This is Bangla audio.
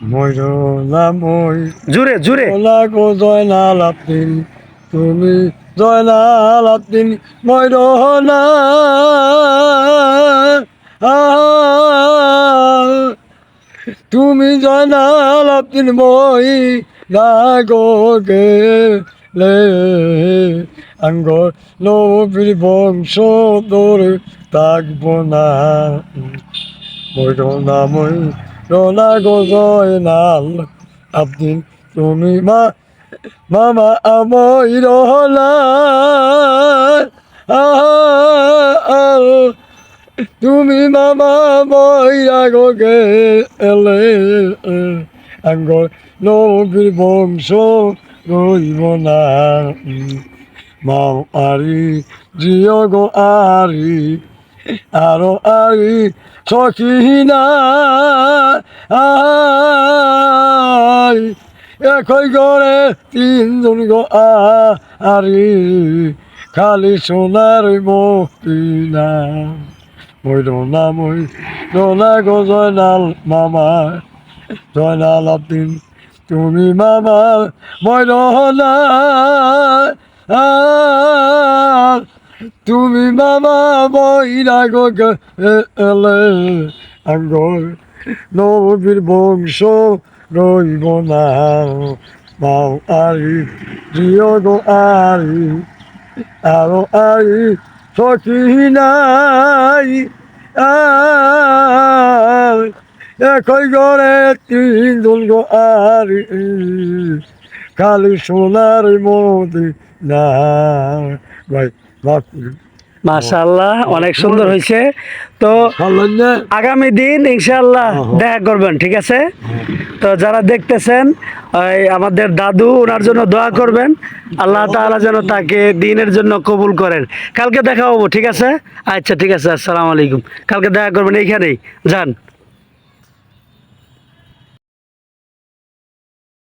ময়না মই জুড়ে জুড়ে লাগো জয়নাল আব্দিন, তুমি জয়নাল আব্দিন ময়না। তুমি জয়নাল আব্দিন মই লাগো গেলে আঙ্গর নবীর বংশ ধরে থাকবো না। ময়না মই রোনা গো জয়নাল আব্দিন, তুমি মামা আমই রহলা। তুমি মামা মইরা গো গেলে আঙ্গর নবীর বংশ রইব না। মাও আরি জিও গো আরি আরো আরি সখিনা একই গড়ে তিনজন গো আরি খালি সোনার মতিনা। ময়না মই রোনা গো জয়নাল মামা জয়নাল আব্দিন, তুমি মামা ময়না। তুমি মামা ময়না গো গেলে আঙ্গর নবীর বংশ রইব না। মাও আরি জিও গো আরি আরো আরি সখী নাই একই গড়ে তিনজন গো আরি খালি সোনার মতি না। ভাই বাপ মাশাআল্লাহ, অনেক সুন্দর হয়েছে। তো আগামী দিন ইনশাআল্লাহ দেখা করবেন, ঠিক আছে? তো যারা দেখতেছেন আমাদের দাদু, ওনার জন্য দোয়া করবেন, আল্লাহ তাআলা যেন তাকে দিনের জন্য কবুল করেন। কালকে দেখা হবো, ঠিক আছে? আচ্ছা ঠিক আছে, আসসালামু আলাইকুম। কালকে দেখা করবেন এইখানেই, যান।